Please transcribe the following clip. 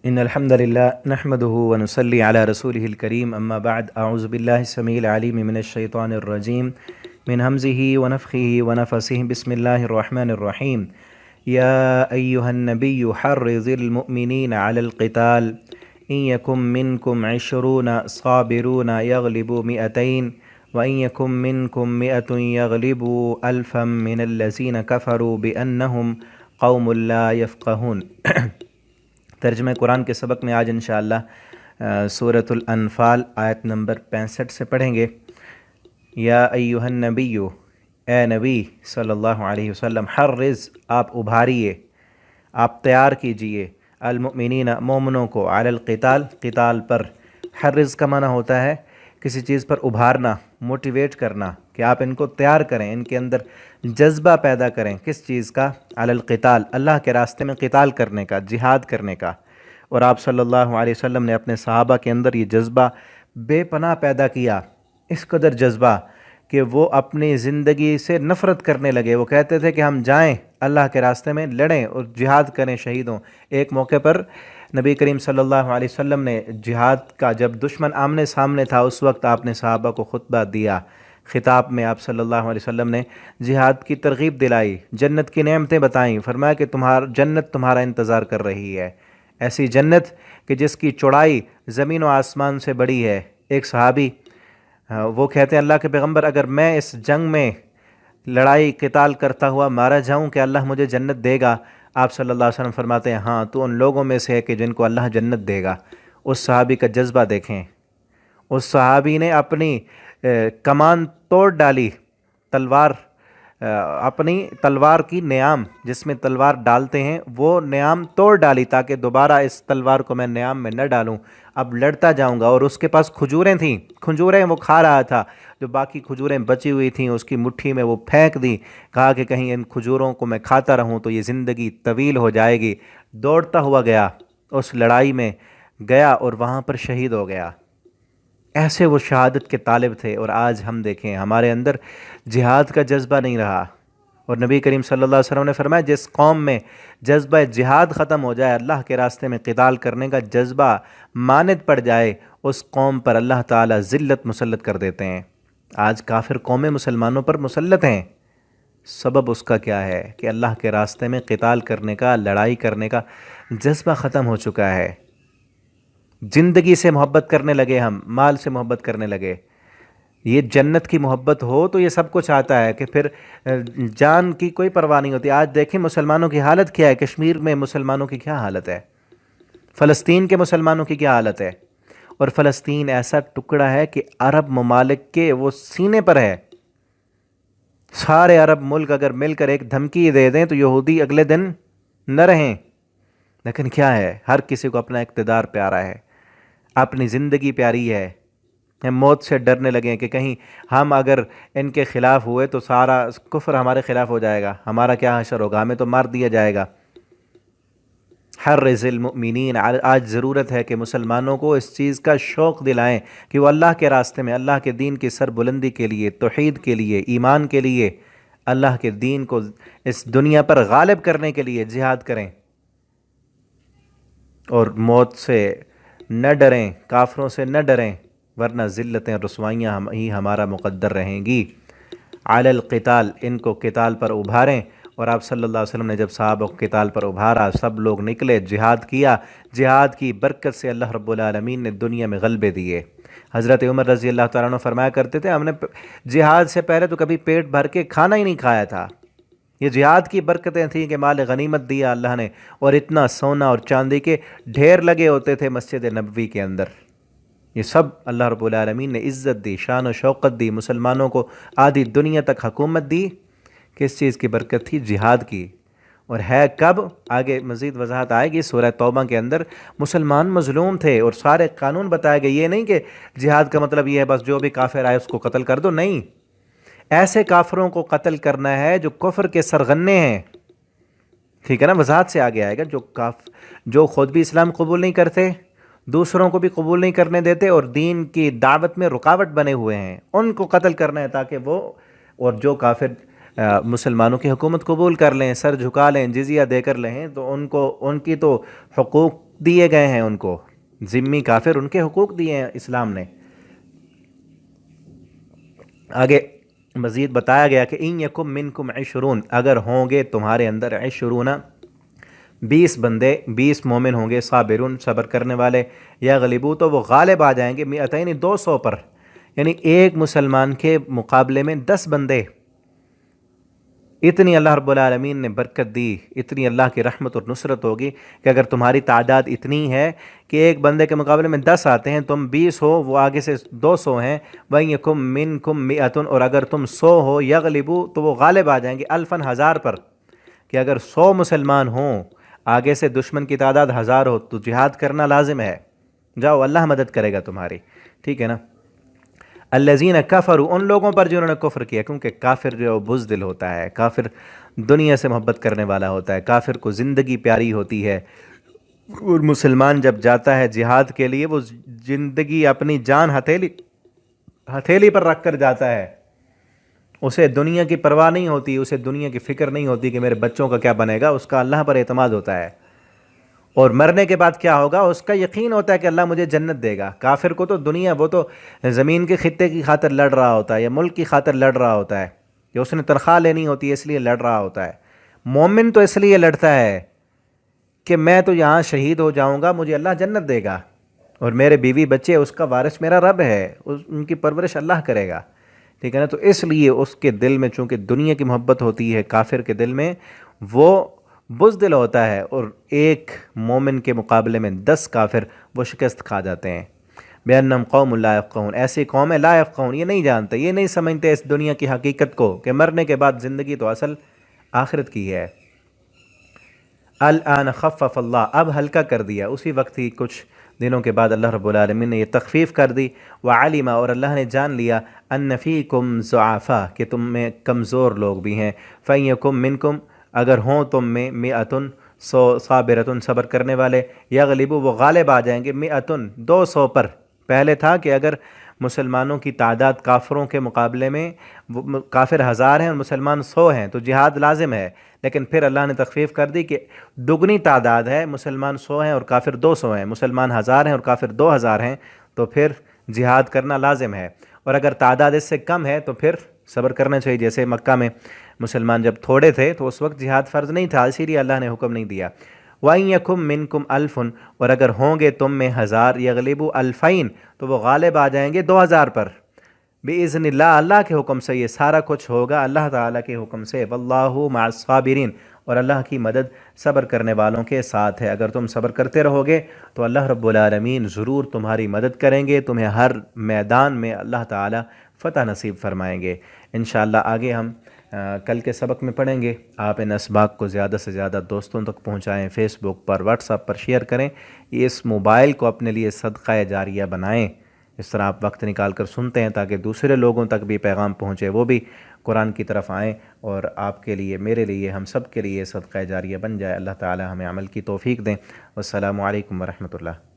إن الحمد لله نحمده ونصلي على رسوله الكريم أما بعد أعوذ بالله السميع العليم من الشيطان الرجيم من همزه ونفخه ونفسه بسم الله الرحمن الرحيم يا أيها النبي حرض المؤمنين على القتال إن يكن منكم 20 صابرون يغلبوا 200 وإن يكن منكم 100 يغلبوا 1000 من الذين كفروا بأنهم قوم لا يفقهون۔ ترجمہ قرآن کے سبق میں آج انشاءاللہ سورۃ الانفال آیت نمبر 65 سے پڑھیں گے۔ یا ایھا النبی، اے نبی صلی اللہ علیہ وسلم، حرض، آپ ابھاریے، آپ تیار کیجئے، المؤمنین، مومنوں کو، علی القتال، قتال پر۔ حرض کا معنی ہوتا ہے کسی چیز پر ابھارنا، موٹیویٹ کرنا، کہ آپ ان کو تیار کریں، ان کے اندر جذبہ پیدا کریں۔ کس چیز کا؟ علی القتال، اللہ کے راستے میں قتال کرنے کا، جہاد کرنے کا۔ اور آپ صلی اللہ علیہ وسلم نے اپنے صحابہ کے اندر یہ جذبہ بے پناہ پیدا کیا، اس قدر جذبہ کہ وہ اپنی زندگی سے نفرت کرنے لگے۔ وہ کہتے تھے کہ ہم جائیں اللہ کے راستے میں، لڑیں اور جہاد کریں، شہید ہوں۔ ایک موقع پر نبی کریم صلی اللہ علیہ وسلم نے جہاد کا، جب دشمن آمنے سامنے تھا، اس وقت آپ نے صحابہ کو خطبہ دیا۔ خطاب میں آپ صلی اللہ علیہ وسلم نے جہاد کی ترغیب دلائی، جنت کی نعمتیں بتائیں، فرمایا کہ جنت تمہارا انتظار کر رہی ہے، ایسی جنت کہ جس کی چوڑائی زمین و آسمان سے بڑی ہے۔ ایک صحابی وہ کہتے ہیں، اللہ کے پیغمبر، اگر میں اس جنگ میں لڑائی قتال کرتا ہوا مارا جاؤں کہ اللہ مجھے جنت دے گا؟ آپ صلی اللہ علیہ وسلم فرماتے ہیں، ہاں، تو ان لوگوں میں سے ہے کہ جن کو اللہ جنت دے گا۔ اس صحابی کا جذبہ دیکھیں، اس صحابی نے اپنی کمان توڑ ڈالی، تلوار، اپنی تلوار کی نیام جس میں تلوار ڈالتے ہیں، وہ نیام توڑ ڈالی تاکہ دوبارہ اس تلوار کو میں نیام میں نہ ڈالوں، اب لڑتا جاؤں گا۔ اور اس کے پاس کھجوریں تھیں، کھجوریں وہ کھا رہا تھا، جو باقی کھجوریں بچی ہوئی تھیں اس کی مٹھی میں وہ پھینک دی، کہا کہ کہیں ان کھجوروں کو میں کھاتا رہوں تو یہ زندگی طویل ہو جائے گی۔ دوڑتا ہوا گیا، اس لڑائی میں گیا اور وہاں پر شہید ہو گیا۔ ایسے وہ شہادت کے طالب تھے۔ اور آج ہم دیکھیں ہمارے اندر جہاد کا جذبہ نہیں رہا۔ اور نبی کریم صلی اللہ علیہ وسلم نے فرمایا، جس قوم میں جذبہ جہاد ختم ہو جائے، اللہ کے راستے میں قتال کرنے کا جذبہ ماند پڑ جائے، اس قوم پر اللہ تعالیٰ ذلت مسلط کر دیتے ہیں۔ آج کافر قومیں مسلمانوں پر مسلط ہیں۔ سبب اس کا کیا ہے؟ کہ اللہ کے راستے میں قتال کرنے کا، لڑائی کرنے کا جذبہ ختم ہو چکا ہے۔ زندگی سے محبت کرنے لگے، ہم مال سے محبت کرنے لگے۔ یہ جنت کی محبت ہو تو یہ سب کچھ آتا ہے، کہ پھر جان کی کوئی پرواہ نہیں ہوتی۔ آج دیکھیں مسلمانوں کی حالت کیا ہے، کشمیر میں مسلمانوں کی کیا حالت ہے، فلسطین کے مسلمانوں کی کیا حالت ہے۔ اور فلسطین ایسا ٹکڑا ہے کہ عرب ممالک کے وہ سینے پر ہے۔ سارے عرب ملک اگر مل کر ایک دھمکی دے دیں تو یہودی اگلے دن نہ رہیں۔ لیکن کیا ہے، ہر کسی کو اپنا اقتدار پیارا ہے، اپنی زندگی پیاری ہے۔ ہم موت سے ڈرنے لگے ہیں کہ کہیں ہم اگر ان کے خلاف ہوئے تو سارا کفر ہمارے خلاف ہو جائے گا، ہمارا کیا حشر ہوگا، ہمیں تو مار دیا جائے گا۔ حرض المؤمنین، آج ضرورت ہے کہ مسلمانوں کو اس چیز کا شوق دلائیں کہ وہ اللہ کے راستے میں، اللہ کے دین کی سربلندی کے لیے، توحید کے لیے، ایمان کے لیے، اللہ کے دین کو اس دنیا پر غالب کرنے کے لیے جہاد کریں، اور موت سے نہ ڈریں، کافروں سے نہ ڈریں، ورنہ ذلتیں، رسوائیاں ہی ہمارا مقدر رہیں گی۔ علی القتال، ان کو قتال پر ابھاریں۔ اور آپ صلی اللہ علیہ وسلم نے جب صحابہ کو قتال پر ابھارا، سب لوگ نکلے، جہاد کیا، جہاد کی برکت سے اللہ رب العالمین نے دنیا میں غلبے دیے۔ حضرت عمر رضی اللہ تعالیٰ عنہ فرمایا کرتے تھے، ہم نے جہاد سے پہلے تو کبھی پیٹ بھر کے کھانا ہی نہیں کھایا تھا۔ یہ جہاد کی برکتیں تھیں کہ مال غنیمت دیا اللہ نے، اور اتنا سونا اور چاندی کے ڈھیر لگے ہوتے تھے مسجد نبوی کے اندر۔ یہ سب اللہ رب العالمین نے عزت دی، شان و شوقت دی، مسلمانوں کو آدھی دنیا تک حکومت دی۔ کس چیز کی برکت تھی؟ جہاد کی۔ اور ہے کب؟ آگے مزید وضاحت آئے گی سورہ توبہ کے اندر۔ مسلمان مظلوم تھے اور سارے قانون بتائے گئے۔ یہ نہیں کہ جہاد کا مطلب یہ ہے بس جو بھی کافر آئے اس کو قتل کر دو، نہیں، ایسے کافروں کو قتل کرنا ہے جو کفر کے سرغنے ہیں، ٹھیک ہے نا؟ وضاحت سے آگے آئے گا، جو خود بھی اسلام قبول نہیں کرتے، دوسروں کو بھی قبول نہیں کرنے دیتے، اور دین کی دعوت میں رکاوٹ بنے ہوئے ہیں، ان کو قتل کرنا ہے تاکہ وہ، اور جو کافر مسلمانوں کی حکومت قبول کر لیں، سر جھکا لیں، جزیہ دے کر لیں، تو ان کی تو حقوق دیے گئے ہیں ان کو، ذمی کافر ان کے حقوق دیے ہیں اسلام نے۔ آگے مزید بتایا گیا کہ ان یکم منکم عشرون، اگر ہوں گے تمہارے اندر عشرون 20 بندے، 20 مومن ہوں گے، صابرون صبر کرنے والے، یا غلبو تو وہ غالب آ جائیں گے، مئتین 200 پر، یعنی ایک مسلمان کے مقابلے میں 10 بندے۔ اتنی اللہ رب العالمین نے برکت دی، اتنی اللہ کی رحمت اور نصرت ہوگی کہ اگر تمہاری تعداد اتنی ہے کہ ایک بندے کے مقابلے میں 10 آتے ہیں، تم 20 ہو، وہ آگے سے 200 ہیں، وَإِن مِّنكُم مِّئَةٌ، اور اگر تم 100 ہو، یغلبو تو وہ غالب آ جائیں گے، الفن 1000 پر، کہ اگر 100 مسلمان ہوں، آگے سے دشمن کی تعداد 1000 ہو تو جہاد کرنا لازم ہے، جاؤ اللہ مدد کرے گا تمہاری، ٹھیک ہے نا۔ الذین کفروا، ان لوگوں پر جنہوں نے کفر کیا، کیونکہ کافر جو بزدل ہوتا ہے، کافر دنیا سے محبت کرنے والا ہوتا ہے، کافر کو زندگی پیاری ہوتی ہے، اور مسلمان جب جاتا ہے جہاد کے لیے وہ زندگی اپنی جان ہتھیلی پر رکھ کر جاتا ہے، اسے دنیا کی پرواہ نہیں ہوتی، اسے دنیا کی فکر نہیں ہوتی کہ میرے بچوں کا کیا بنے گا، اس کا اللہ پر اعتماد ہوتا ہے، اور مرنے کے بعد کیا ہوگا اس کا یقین ہوتا ہے کہ اللہ مجھے جنت دے گا۔ کافر کو تو دنیا، وہ تو زمین کے خطے کی خاطر لڑ رہا ہوتا ہے یا ملک کی خاطر لڑ رہا ہوتا ہے، کہ اس نے تنخواہ لینی ہوتی ہے اس لیے لڑ رہا ہوتا ہے۔ مومن تو اس لیے لڑتا ہے کہ میں تو یہاں شہید ہو جاؤں گا، مجھے اللہ جنت دے گا، اور میرے بیوی بچے، اس کا وارث میرا رب ہے، ان کی پرورش اللہ کرے گا، ٹھیک ہے نا۔ تو اس لیے اس کے دل میں چونکہ دنیا کی محبت ہوتی ہے، کافر کے دل میں وہ بزدل ہوتا ہے، اور ایک مومن کے مقابلے میں 10 کافر وہ شکست کھا جاتے ہیں۔ بِأَنَّهُمْ قَوْمٌ لَا يَفْقَهُونَ، ایسی قوم ہے لا يفقهون، یہ نہیں جانتے، یہ نہیں سمجھتے اس دنیا کی حقیقت کو کہ مرنے کے بعد زندگی تو اصل آخرت کی ہے۔ الآن خفف اللہ، اب ہلکا کر دیا، اسی وقت ہی کچھ دنوں کے بعد اللہ رب العالمین نے یہ تخفیف کر دی۔ وعلم، اور اللہ نے جان لیا، ان فیکم ضعفاء، کہ تم میں کمزور لوگ بھی ہیں، فإن یکم منکم، اگر ہوں تم میں، مئۃ 100 صابرۃ صبر کرنے والے، یغلبوا وہ غالب آ جائیں گے، مئۃ 200 پر۔ پہلے تھا کہ اگر مسلمانوں کی تعداد کافروں کے مقابلے میں، کافر 1000 ہیں اور مسلمان 100 ہیں تو جہاد لازم ہے، لیکن پھر اللہ نے تخفیف کر دی کہ دگنی تعداد ہے، مسلمان 100 ہیں اور کافر 200 ہیں، مسلمان 1000 ہیں اور کافر 2000 ہیں، تو پھر جہاد کرنا لازم ہے، اور اگر تعداد اس سے کم ہے تو پھر صبر کرنا چاہیے۔ جیسے مکہ میں مسلمان جب تھوڑے تھے تو اس وقت جہاد فرض نہیں تھا، اسی لیے اللہ نے حکم نہیں دیا۔ وَإِن يَكُن مِّنكُمْ أَلْفٌ، اور اگر ہوں گے تم میں 1000، یغلبوا 2000، تو وہ غالب آ جائیں گے 2000 پر، بِإِذْنِ اللہ، اللہ کے حکم سے، یہ سارا کچھ ہوگا اللہ تعالیٰ کے حکم سے۔ وَاللَّهُ مَعَ الصَّابِرِينَ، اور اللہ کی مدد صبر کرنے والوں کے ساتھ ہے۔ اگر تم صبر کرتے رہو گے تو اللہ رب العالمین ضرور تمہاری مدد کریں گے، تمہیں ہر میدان میں اللہ تعالیٰ فتح نصیب فرمائیں گے۔ انشاءاللہ آگے ہم کل کے سبق میں پڑھیں گے۔ آپ ان اسباق کو زیادہ سے زیادہ دوستوں تک پہنچائیں، فیس بک پر، واٹس ایپ پر شیئر کریں، اس موبائل کو اپنے لیے صدقہ جاریہ بنائیں۔ اس طرح آپ وقت نکال کر سنتے ہیں تاکہ دوسرے لوگوں تک بھی پیغام پہنچے، وہ بھی قرآن کی طرف آئیں، اور آپ کے لیے، میرے لیے، ہم سب کے لیے صدقہ جاریہ بن جائے۔ اللہ تعالی ہمیں عمل کی توفیق دیں۔ والسلام علیکم ورحمۃ اللہ۔